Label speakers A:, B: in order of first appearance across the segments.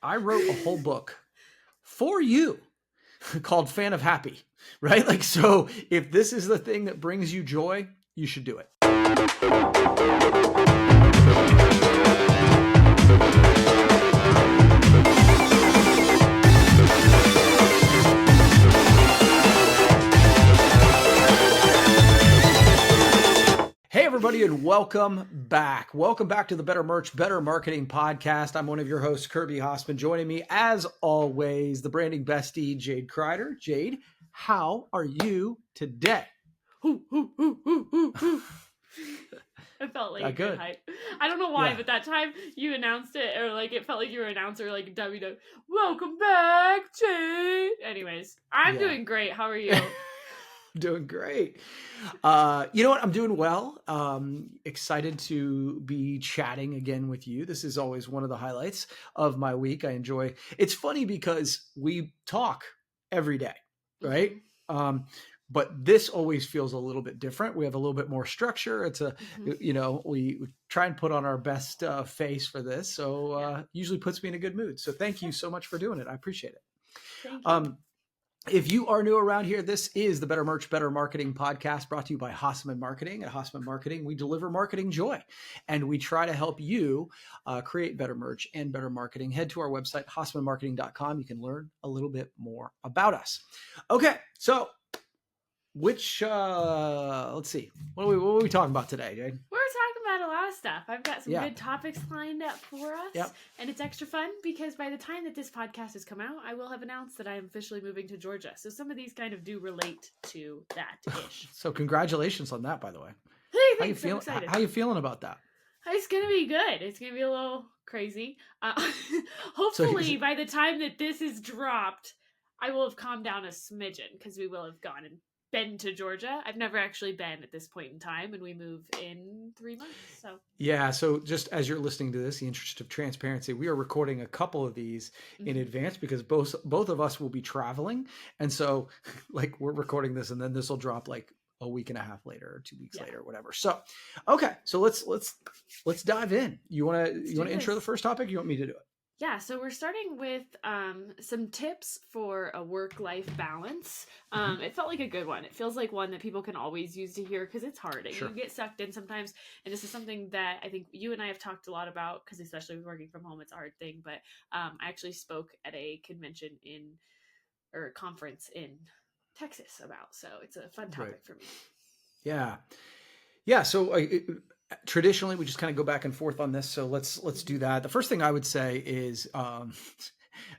A: I wrote a whole book for you called Fan of Happy, right? Like, so if this is the thing that brings you joy, you should do it. Hey, everybody, and welcome back. Welcome back to the Better Merch, Better Marketing podcast. I'm one of your hosts, Kirby Hasseman. Joining me, as always, the branding bestie, Jade Kreider. Jade, how are you today?
B: I felt like a good hype. I don't know why, but that time you announced it, or like it felt like you were an announcer, like WWE. Welcome back, Jade. Anyways, I'm doing great. How are you?
A: Doing great. You know what? I'm doing well. Excited to be chatting again with you. This is always one of the highlights of my week. I enjoy. It's funny because we talk every day, right? Mm-hmm. But this always feels a little bit different. We have a little bit more structure. It's a, you know, we try and put on our best face for this. So usually puts me in a good mood. So thank you so much for doing it. I appreciate it.
B: Thank you.
A: If you are new around here, this is the Better Merch, Better Marketing podcast brought to you by Hasseman Marketing. At Hasseman Marketing, we deliver marketing joy, and we try to help you create better merch and better marketing. Head to our website, hassemanmarketing.com. You can learn a little bit more about us. Okay, so let's see. What are we talking about today, Jade?
B: We're talking about a lot of stuff. I've got some good topics lined up for us, and it's extra fun because by the time that this podcast has come out, I will have announced that I am officially moving to Georgia. So some of these kind of do relate to that-ish.
A: So congratulations on that, by the way.
B: Hey, thanks. I'm excited.
A: How are you feeling about that?
B: It's going to be good. It's going to be a little crazy. Hopefully, by the time that this is dropped, I will have calmed down a smidgen because we will have gone and been to Georgia. I've never actually been at this point in time, and we move in 3 months. So
A: just as you're listening to this, in the interest of transparency, we are recording a couple of these in advance because both of us will be traveling, and so like we're recording this, and then this will drop like a week and a half later or 2 weeks later, or whatever. So okay, so let's dive in. You want to intro the first topic? You want me to do it?
B: Yeah, so we're starting with some tips for a work-life balance. It felt like a good one. It feels like one that people can always use to hear because it's hard and you get sucked in sometimes. And this is something that I think you and I have talked a lot about because especially with working from home, it's a hard thing. But I actually spoke at a convention or conference in Texas about. So it's a fun topic for me.
A: Yeah. So traditionally, we just kind of go back and forth on this. So let's do that. The first thing I would say is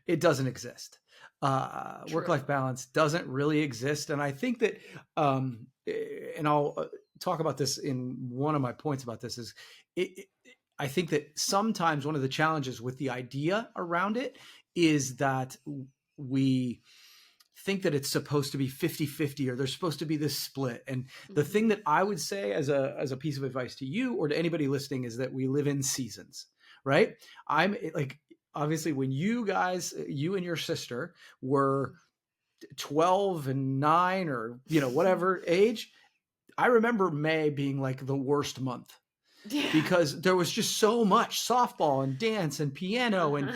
A: it doesn't exist. Work-life balance doesn't really exist. And I think that, and I'll talk about this in one of my points about this is I think that sometimes one of the challenges with the idea around it is that we think that it's supposed to be 50-50 or there's supposed to be this split. And the thing that I would say as a piece of advice to you or to anybody listening is that we live in seasons, right? I'm like, obviously when you and your sister were 12 and 9 or, whatever age, I remember May being like the worst month. Yeah. Because there was just so much softball and dance and piano and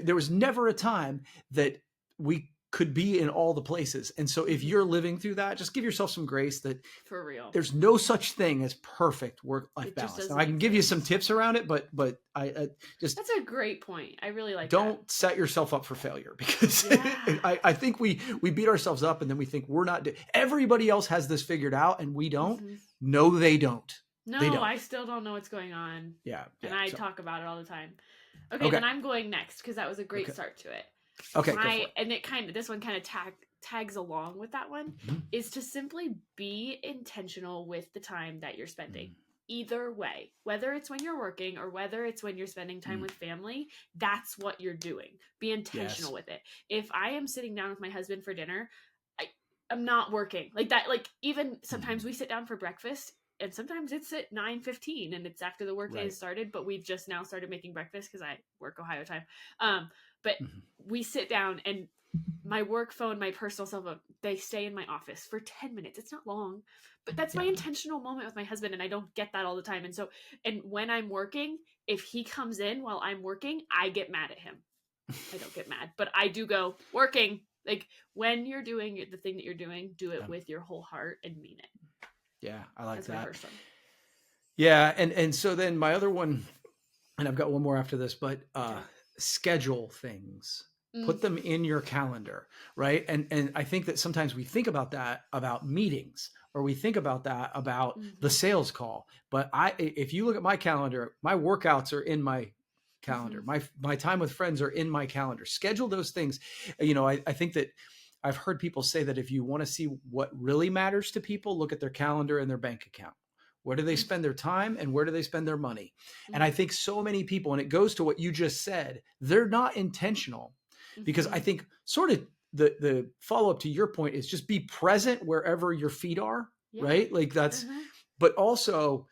A: there was never a time that we could be in all the places. And so if you're living through that, just give yourself some grace that
B: for real,
A: there's no such thing as perfect work-life balance. Now I can give you some tips around it, but I just,
B: that's a great point. I really like
A: don't set yourself up for failure because I think we beat ourselves up and then we think we're not, everybody else has this figured out and we don't. No, they don't.
B: No, I still don't know what's going on.
A: Yeah.
B: And I talk about it all the time. Okay. Then I'm going next because that was a great start to it.
A: Okay.
B: This one kind of tags along with that one is to simply be intentional with the time that you're spending. Either way, whether it's when you're working or whether it's when you're spending time with family, that's what you're doing. Be intentional with it. If I am sitting down with my husband for dinner, I'm not working like that. Like even sometimes we sit down for breakfast. And sometimes it's at 9:15 and it's after the workday has started, but we've just now started making breakfast because I work Ohio time. But we sit down and my work phone, my personal cell phone, they stay in my office for 10 minutes. It's not long, but that's my intentional moment with my husband. And I don't get that all the time. And when I'm working, if he comes in while I'm working, I get mad at him. I don't get mad, but I do go working. Like when you're doing the thing that you're doing, do it
A: Yeah.
B: with your whole heart and mean it.
A: Yeah, I like
B: That's
A: that.
B: my first one.
A: Yeah, and so then my other one, and I've got one more after this, but
B: Okay.
A: schedule things.
B: Mm.
A: Put them in your calendar, right? And I think that sometimes we think about that about meetings, or we think about that about the
B: Mm-hmm.
A: sales call. But if you look at my calendar, my workouts are in my calendar.
B: Mm-hmm.
A: My time with friends are in my calendar. Schedule those things. I think that I've heard people say that if you want to see what really matters to people, look at their calendar and their bank account. Where do they spend their time and where do they spend their money? And I think so many people, and it goes to what you just said, they're not intentional, because I
B: Mm-hmm.
A: think sort of the follow up to your point is just be present wherever your feet are,
B: Yeah.
A: right? Like that's,
B: Uh-huh.
A: but also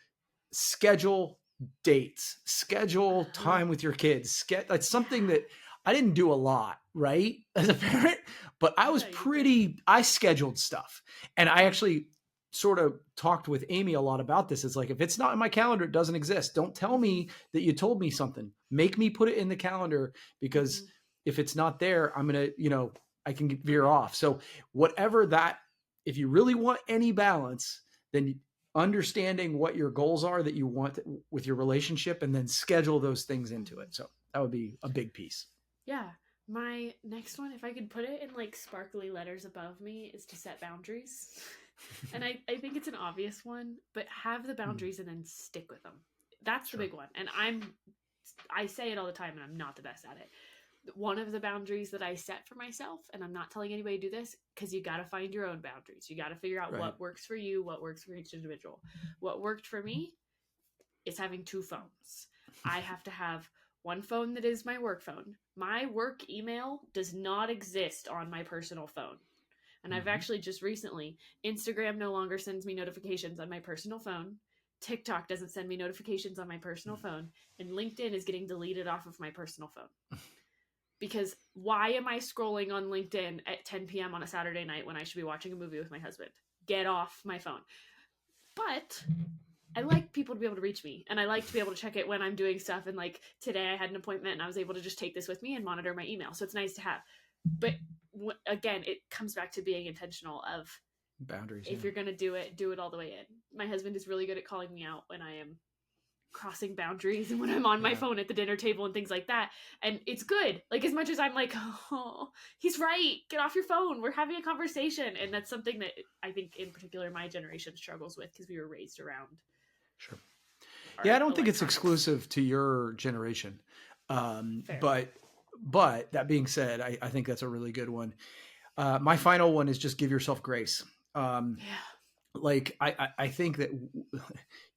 A: schedule dates, schedule
B: Uh-huh.
A: time with your kids. That's something that I didn't do a lot, right, as a parent, but
B: Yeah, you did good.
A: I scheduled stuff. And I actually sort of talked with Amy a lot about this. It's like, if it's not in my calendar, it doesn't exist. Don't tell me that you told me something. Make me put it in the calendar, because
B: Mm-hmm.
A: if it's not there, I'm going to, I can veer off. So whatever that, if you really want any balance, then understanding what your goals are that you want with your relationship, and then schedule those things into it. So that would be a big piece.
B: Yeah. My next one, if I could put it in like sparkly letters above me, is to set boundaries. And I think it's an obvious one, but have the boundaries and then stick with them. That's the
A: Sure.
B: big one. And I say it all the time and I'm not the best at it. One of the boundaries that I set for myself, and I'm not telling anybody to do this, because you got to find your own boundaries. You got to figure out
A: Right.
B: what works for you, what works for each individual. What worked for me is having two phones. I have to have one phone that is my work phone. My work email does not exist on my personal phone. And I've actually just recently, Instagram no longer sends me notifications on my personal phone. TikTok doesn't send me notifications on my personal phone. And LinkedIn is getting deleted off of my personal phone. Because why am I scrolling on LinkedIn at 10 p.m. on a Saturday night when I should be watching a movie with my husband? Get off my phone. But I like people to be able to reach me, and I like to be able to check it when I'm doing stuff. And like today I had an appointment and I was able to just take this with me and monitor my email. So it's nice to have. But again, it comes back to being intentional of
A: Boundaries.
B: if you're going to do it all the way in. My husband is really good at calling me out when I am crossing boundaries and when I'm on my phone at the dinner table and things like that. And it's good. Like, as much as I'm like, oh, he's right. Get off your phone. We're having a conversation. And that's something that I think in particular my generation struggles with, because we were raised around.
A: Sure. Yeah, I don't think it's exclusive to your generation. But that being said, I think that's a really good one. My final one is just give yourself grace. Like I think that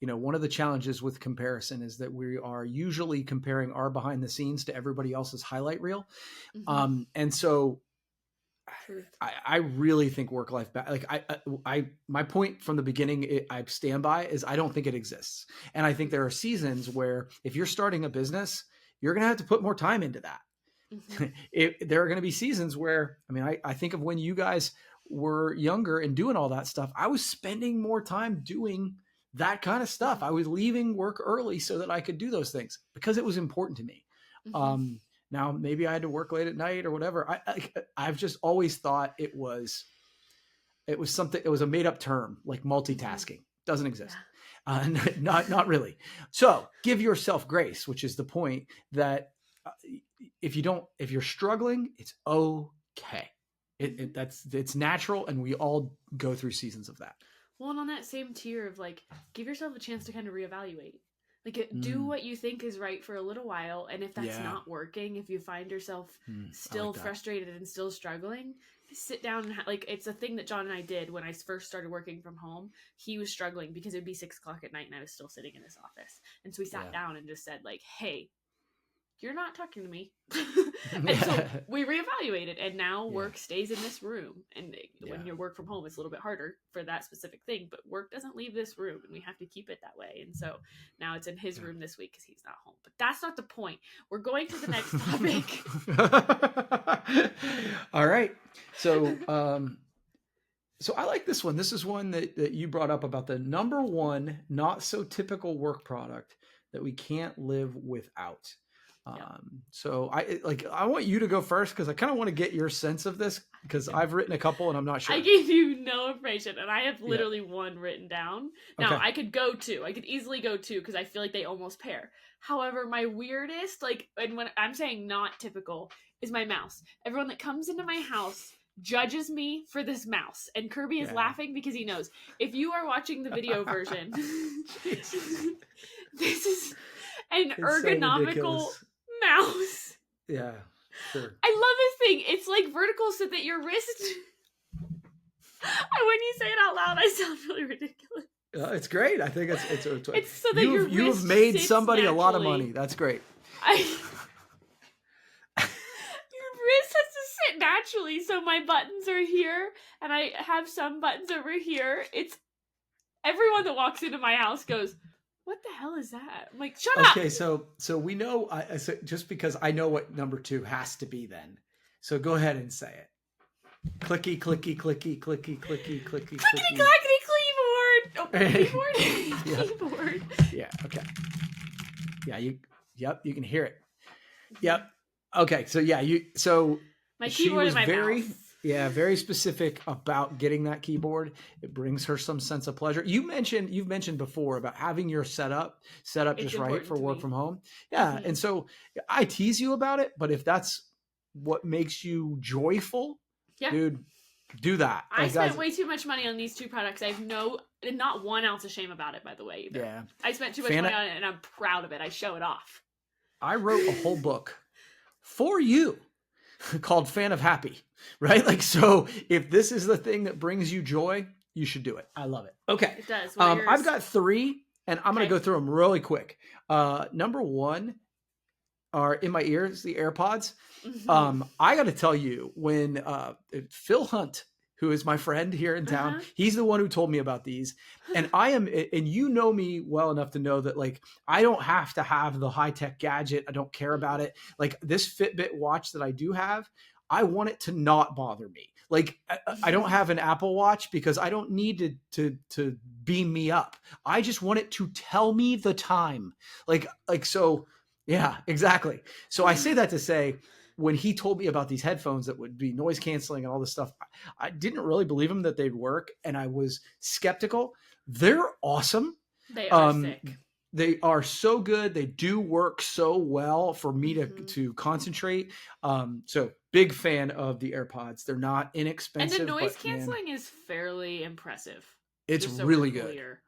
A: one of the challenges with comparison is that we are usually comparing our behind the scenes to everybody else's highlight reel. And so I really think work-life balance, like my point from the beginning, I stand by, is I don't think it exists. And I think there are seasons where if you're starting a business, you're going to have to put more time into that. There are going to be seasons where, I think of when you guys were younger and doing all that stuff, I was spending more time doing that kind of stuff. I was leaving work early so that I could do those things because it was important to me. Now maybe I had to work late at night or whatever. I've just always thought it was something, it was a made up term, like multitasking. Doesn't exist. Not really. So give yourself grace, which is the point that if you're struggling, it's okay. It's natural, and we all go through seasons of that.
B: Well, and on that same tier of like, give yourself a chance to kind of reevaluate. Like, do what you think is right for a little while, and if that's not working, if you find yourself still frustrated and still struggling, sit down and like, it's a thing that John and I did when I first started working from home. He was struggling because it'd be 6:00 at night and I was still sitting in his office, and so we sat down and just said like, hey, you're not talking to me. And so we reevaluated, and now work stays in this room. And when you work from home, it's a little bit harder for that specific thing, but work doesn't leave this room, and we have to keep it that way. And so now it's in his room this week because he's not home. But that's not the point. We're going to the next topic.
A: All right. So I like this one. This is one that you brought up about the number one not so typical work product that we can't live without. So I want you to go first because I kind of want to get your sense of this because I've written a couple and I'm not sure.
B: I gave you no information and I have literally
A: Yeah.
B: one written down. Now
A: Okay.
B: I could go two. I could easily go two because I feel like they almost pair. However, my weirdest, like, and when I'm saying not typical, is my mouse. Everyone that comes into my house judges me for this mouse, and Kirby is laughing because he knows. If you are watching the video version, this is an ergonomical mouse.
A: Yeah, sure.
B: I love this thing. It's like vertical so that your wrist. When you say it out loud, I sound really ridiculous.
A: It's great. I think it's
B: so that your
A: you
B: wrist
A: have made
B: sits
A: somebody
B: naturally.
A: a lot of money. That's great.
B: Your wrist has to sit naturally, so my buttons are here, and I have some buttons over here. It's everyone that walks into my house goes, "What the hell is that?" I'm like, "Shut up."
A: Okay, so we know. So just because I know what number 2 has to be, then. So go ahead and say it. Clicky, clicky, clicky, clicky, clicky, clicky,
B: clicky,
A: clicky.
B: Keyboard. Oh, keyboard.
A: Yeah.
B: Keyboard.
A: Yeah. Okay. Yeah. Yep. You can hear it. Yep. Okay. So yeah. So
B: my
A: she
B: keyboard
A: was
B: and my
A: very,
B: mouse.
A: yeah, very specific about getting that keyboard. It brings her some sense of pleasure. You've mentioned before about having your setup just right for work from home. Yeah.
B: Mm-hmm.
A: And so I tease you about it, but if that's what makes you joyful, dude, do that.
B: I spent way too much money on these two products. I have not 1 ounce of shame about it, by the way, either.
A: Yeah.
B: I spent too much money on it, and I'm proud of it. I show it off.
A: I wrote a whole book for you called Fan of Happy, right? Like, so if this is the thing that brings you joy, you should do it. I love it. Okay.
B: It does.
A: I've got 3, and I'm going to go through them really quick. Number 1 are in my ears, the AirPods. Mm-hmm. I got to tell you, when Phil Hunt, who is my friend here in town, he's the one who told me about these. And and you know me well enough to know that, like, I don't have to have the high-tech gadget. I don't care about it. Like, this Fitbit watch that I do have, I want it to not bother me. Like, I don't have an Apple Watch because I don't need to beam me up. I just want it to tell me the time. So, yeah, exactly. So I say that to say, when he told me about these headphones that would be noise canceling and all this stuff, I didn't really believe him that they'd work. And I was skeptical. They're awesome.
B: They are sick.
A: They are so good. They do work so well for me to concentrate. So big fan of the AirPods. They're not inexpensive.
B: And the noise canceling is fairly impressive.
A: It's really good.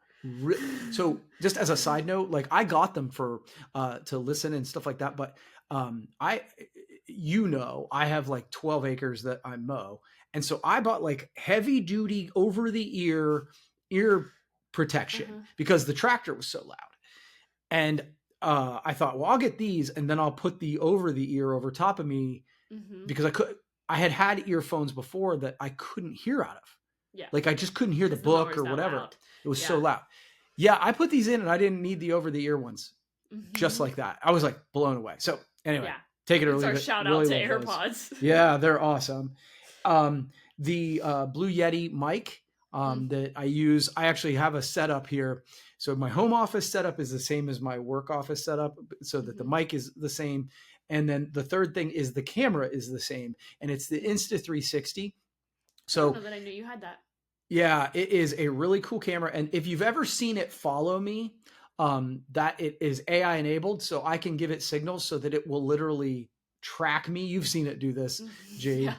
A: So just as a side note, like, I got them for to listen and stuff like that. But I have like 12 acres that I mow. And so I bought like heavy duty over the ear protection because the tractor was so loud. And I thought, well, I'll get these and then I'll put the over the ear over top of me because I had earphones before that I couldn't hear out of. Yeah. Like, I just couldn't hear the book or whatever. Loud. It was so loud. Yeah. I put these in and I didn't need the over the ear ones just like that. I was like blown away. So anyway, take it or leave it.
B: Shout out to AirPods.
A: Yeah, they're awesome. The Blue Yeti mic that I use, I actually have a setup here. So my home office setup is the same as my work office setup, so that the mic is the same. And then the third thing is the camera is the same, and it's the Insta360. So
B: I don't know that I knew you had that.
A: Yeah, it is a really cool camera. And if you've ever seen it follow me, that it is AI enabled, so I can give it signals so that it will literally track me. You've seen it do this, Jade.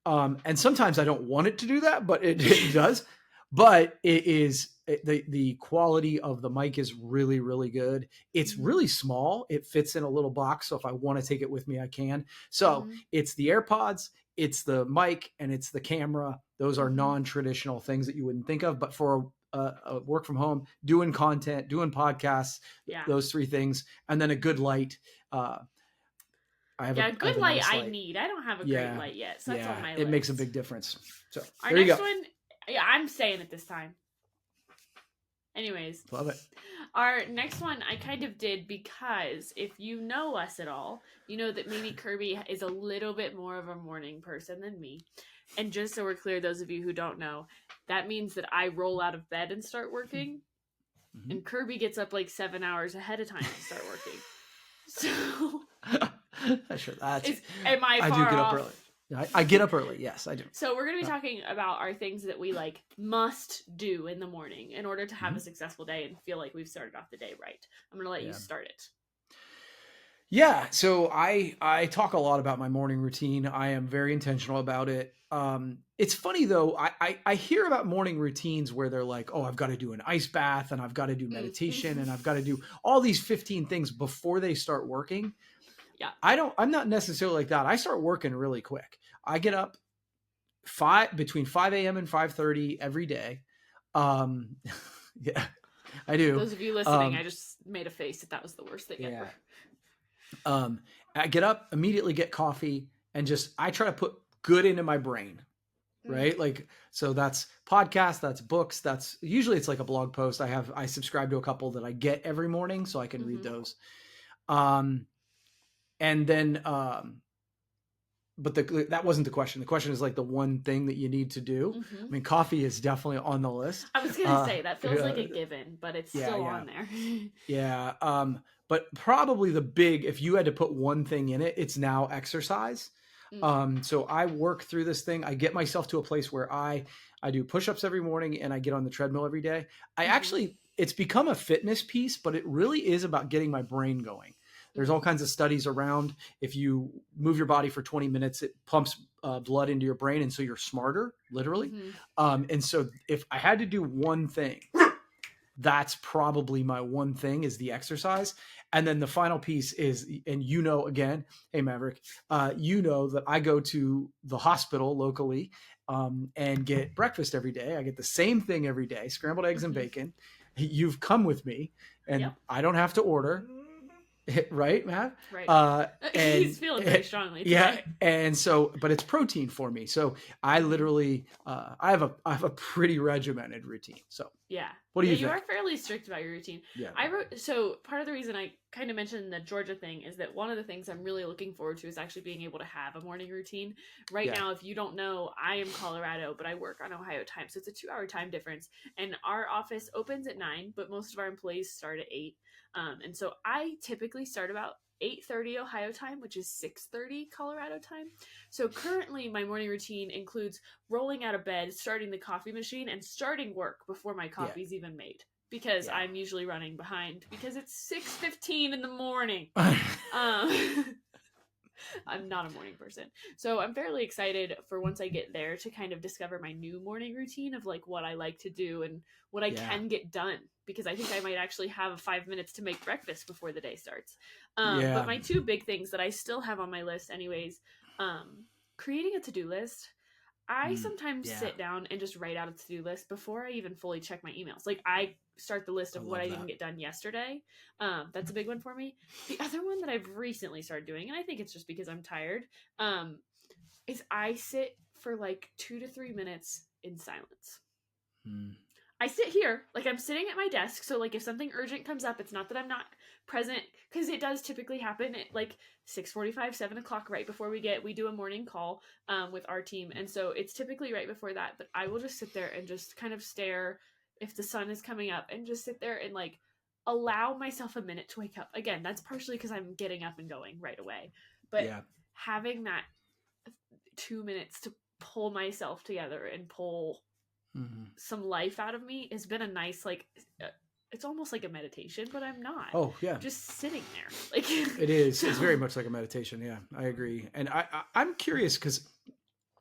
A: Yeah. And sometimes I don't want it to do that, but it does. But the quality of the mic is really, really good. It's really small. It fits in a little box. So if I want to take it with me, I can. So it's the AirPods, it's the mic, and it's the camera. Those are non-traditional things that you wouldn't think of, but for a work from home, doing content, doing podcasts, those 3 things, and then a good light. I have a good light.
B: I need. I don't have a great light yet, so that's on my list.
A: It makes a big difference. So
B: our next one, I'm saying it this time. Anyways,
A: love it.
B: Our next one I kind of did because if you know us at all, you know that maybe Kirby is a little bit more of a morning person than me. And just so we're clear, those of you who don't know, that means that I roll out of bed and start working. And Kirby gets up like 7 hours ahead of time to start working. So
A: Sure, that's.
B: Am I
A: I do
B: far
A: get up
B: off?
A: early. I get up early. Yes, I do.
B: So we're going to be talking about our things that we like must do in the morning in order to have a successful day and feel like we've started off the day right. I'm going to let you start it.
A: Yeah, so I talk a lot about my morning routine. I am very intentional about it. It's funny though. I hear about morning routines where they're like, oh, I've got to do an ice bath and I've got to do meditation and I've got to do all these 15 things before they start working.
B: Yeah,
A: I'm not necessarily like that. I start working really quick. I get up between 5 a.m. and 5:30 every day. Yeah, I do.
B: Those of you listening, I just made a face that was the worst thing ever.
A: I get up, immediately get coffee, and I try to put good into my brain, right? Like, so that's podcasts, that's books, that's usually it's like a blog post. I subscribe to a couple that I get every morning so I can read those. And then, but that wasn't the question. The question is like the one thing that you need to do. I mean, coffee is definitely on the list.
B: I was going to say that feels like a given, but it's still on there.
A: Yeah. But probably if you had to put one thing in it, it's now exercise. So I work through this thing. I get myself to a place where I do push-ups every morning and I get on the treadmill every day. It's become a fitness piece, but it really is about getting my brain going. There's all kinds of studies around. If you move your body for 20 minutes, it pumps blood into your brain. And so you're smarter, literally. And so if I had to do one thing, that's probably my one thing is the exercise. And then the final piece is, and again, hey, Maverick, that I go to the hospital locally and get breakfast every day. I get the same thing every day, scrambled eggs and bacon. You've come with me and I don't have to order. Right, Matt?
B: Right. And he's feeling very strongly today.
A: Yeah, and so, but it's protein for me. So I literally, I have a pretty regimented routine. So
B: yeah,
A: what do you think?
B: You are fairly strict about your routine. Yeah, so part of the reason I kind of mentioned the Georgia thing is that one of the things I'm really looking forward to is actually being able to have a morning routine. Right now, if you don't know, I am Colorado, but I work on Ohio time, so it's a 2-hour time difference. And our office opens at 9, but most of our employees start at 8. And so I typically start about 8:30 Ohio time, which is 6:30 Colorado time. So currently my morning routine includes rolling out of bed, starting the coffee machine, and starting work before my coffee's even made. Because I'm usually running behind because it's 6:15 in the morning. I'm not a morning person. So I'm fairly excited for once I get there to kind of discover my new morning routine of like what I like to do and what I can get done. Because I think I might actually have 5 minutes to make breakfast before the day starts. But my two big things that I still have on my list anyways, creating a to-do list. I sometimes sit down and just write out a to-do list before I even fully check my emails. Like I start the list of what I didn't get done yesterday. That's a big one for me. The other one that I've recently started doing, and I think it's just because I'm tired, is I sit for like 2 to 3 minutes in silence. I sit here, like I'm sitting at my desk, so like if something urgent comes up, it's not that I'm not present, because it does typically happen at like 6:45, 7 o'clock right before we do a morning call with our team, and so it's typically right before that, but I will just sit there and just kind of stare if the sun is coming up and just sit there and like allow myself a minute to wake up. Again, that's partially because I'm getting up and going right away, but having that 2 minutes to pull myself together and pull some life out of me has been a nice, like, it's almost like a meditation, but I'm not.
A: Oh yeah,
B: I'm just sitting there. Like
A: it is. It's very much like a meditation. Yeah, I agree. And I'm curious because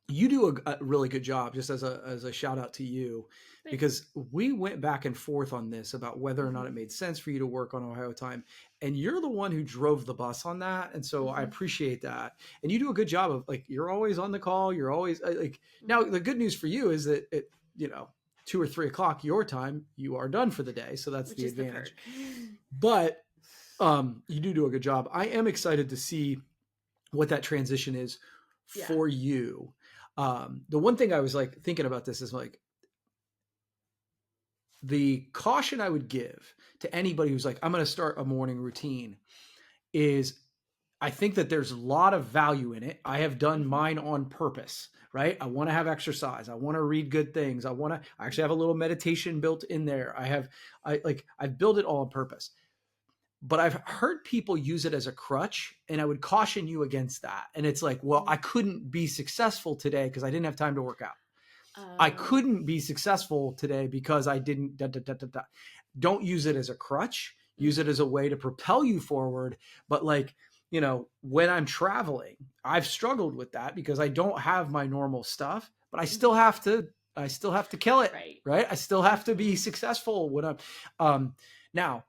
A: you do a really good job. Just as a shout out to you, because we went back and forth on this about whether or not it made sense for you to work on Ohio time, and you're the one who drove the bus on that, and so I appreciate that. And you do a good job of like you're always on the call. You're always like now. The good news for you is that 2 or 3 o'clock your time, you are done for the day. So that's the advantage. But you do a good job. I am excited to see what that transition is for you. The one thing I was like thinking about this is like the caution I would give to anybody who's like, I'm going to start a morning routine is I think that there's a lot of value in it. I have done mine on purpose, right? I want to have exercise. I want to read good things. I actually have a little meditation built in there. I've built it all on purpose. but I've heard people use it as a crutch, and I would caution you against that. And it's like, well, I couldn't be successful today because I didn't have time to work out. I couldn't be successful today because I didn't. Don't use it as a crutch. Use it as a way to propel you forward. But like, you know, when I'm traveling, I've struggled with that because I don't have my normal stuff, but I still have to kill it. Right. I still have to be successful when I'm, now,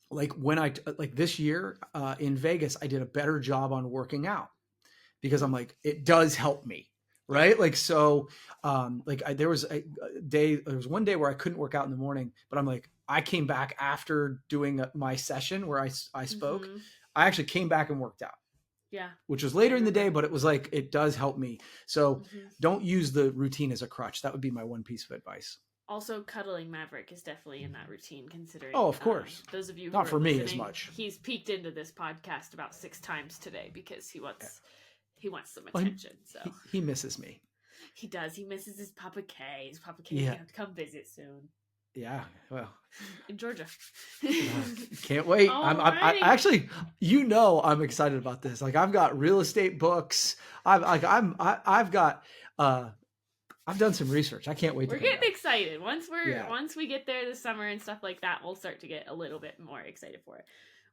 A: like when like this year in Vegas, I did a better job on working out because I'm like, it does help me. Right. Like, so, there was one day where I couldn't work out in the morning, but I'm like, I came back after doing my session where I spoke. I actually came back and worked out.
B: Yeah.
A: Which was later in the day, but it was like, it does help me. So don't use the routine as a crutch. That would be my one piece of advice.
B: Also, cuddling Maverick is definitely in that routine, considering.
A: Oh, of course.
B: Those of you who
A: not for me as
B: listening,
A: much.
B: He's peeked into this podcast about 6 times today because he wants some attention. So
A: he misses me.
B: He does. He misses his Papa K. His Papa K is going to come visit soon.
A: Yeah, well,
B: in Georgia.
A: Can't wait. I actually, I'm excited about this. Like, I've got real estate books. I've done some research. I can't wait.
B: We're getting excited. Once we get there this summer and stuff like that, we'll start to get a little bit more excited for it.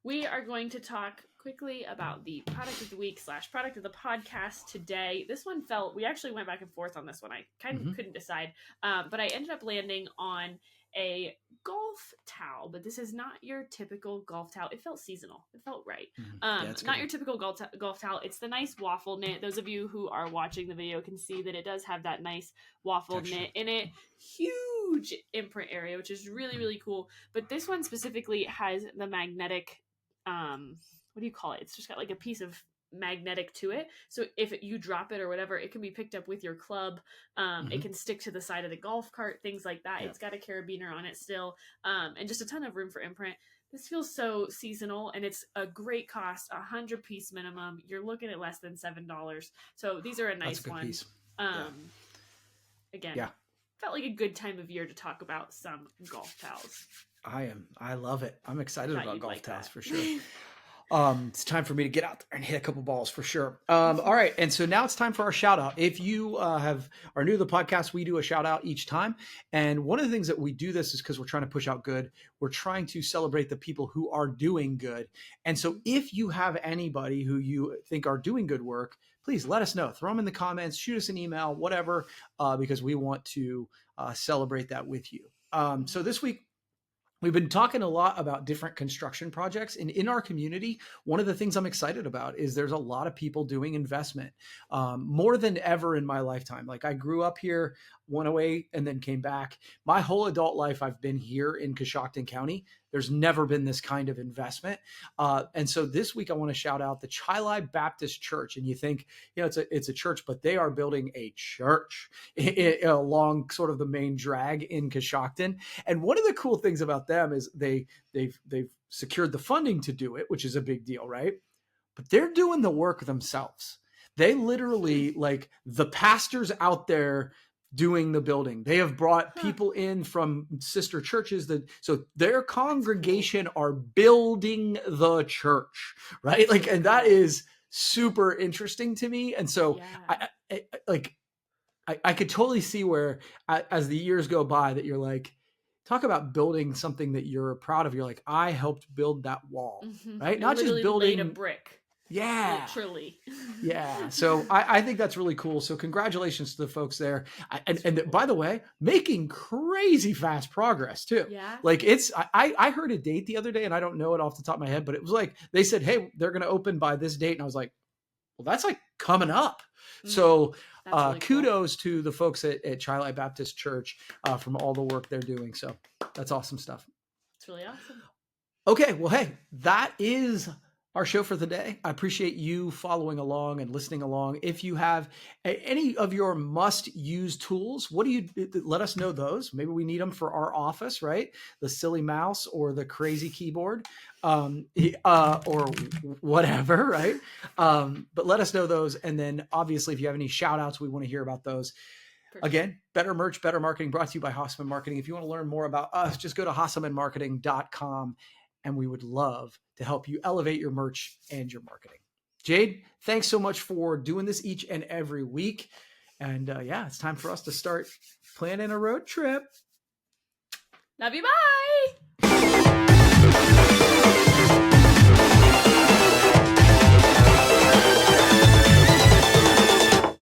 B: We are going to talk quickly about the product of the week / product of the podcast today. This one we actually went back and forth on this one. I kind of couldn't decide, but I ended up landing on a golf towel, but this is not your typical golf towel. It felt seasonal. It felt right. Not your typical golf towel. It's the nice waffle knit. Those of you who are watching the video can see that it does have that nice waffle knit in it. Huge imprint area, which is really, really cool. But this one specifically has the magnetic, what do you call it? It's just got like a piece of magnetic to it, so if you drop it or whatever, it can be picked up with your club. It can stick to the side of the golf cart, things like that. It's got a carabiner on it still, and just a ton of room for imprint. This feels so seasonal, and it's a great cost. 100-piece minimum. You're looking at less than $7, so these are a nice one. Piece. Again, felt like a good time of year to talk about some golf towels.
A: I love it. I'm excited about golf towels for sure. It's time for me to get out there and hit a couple balls for sure. All right. And so now it's time for our shout out. If you are new to the podcast, we do a shout out each time. And one of the things that we do this is because we're trying to push out good. We're trying to celebrate the people who are doing good. And so if you have anybody who you think are doing good work, please let us know. Throw them in the comments, shoot us an email, whatever, because we want to celebrate that with you. So this week, we've been talking a lot about different construction projects, and in our community, one of the things I'm excited about is there's a lot of people doing investment, more than ever in my lifetime. Like, I grew up here, went away, and then came back. My whole adult life, I've been here in Coshocton County. There's never been this kind of investment. And so this week I want to shout out the Chili Baptist Church. And you think, it's a church, but they are building a church along sort of the main drag in Coshocton. And one of the cool things about them is they've secured the funding to do it, which is a big deal, right? But they're doing the work themselves. They literally, like, the pastors out there doing the building. They have brought people in from sister churches so their congregation are building the church, right? Like, and that is super interesting to me. And so I could totally see where as the years go by that you're like, talk about building something that you're proud of. You're like, I helped build that wall, right? Not just building
B: a brick.
A: Yeah.
B: Literally.
A: Yeah. So I think that's really cool. So congratulations to the folks there. And by the way, making crazy fast progress too.
B: Yeah.
A: Like, I heard a date the other day, and I don't know it off the top of my head, but it was like, they said, hey, they're going to open by this date. And I was like, well, that's like coming up. So really kudos to the folks at Chili Baptist Church from all the work they're doing. So that's awesome stuff.
B: It's really awesome.
A: Okay. Well, hey, that is our show for the day. I appreciate you following along and listening along. If you have any of your must-use tools, let us know those. Maybe we need them for our office, right? The silly mouse or the crazy keyboard, or whatever, right? But let us know those. And then obviously, if you have any shout outs, we want to hear about those. Again, better merch, better marketing, brought to you by Hasseman Marketing. If you want to learn more about us, just go to hassemanmarketing.com. and we would love to help you elevate your merch and your marketing. Jade, thanks so much for doing this each and every week. And yeah, it's time for us to start planning a road trip.
B: Love you. Bye.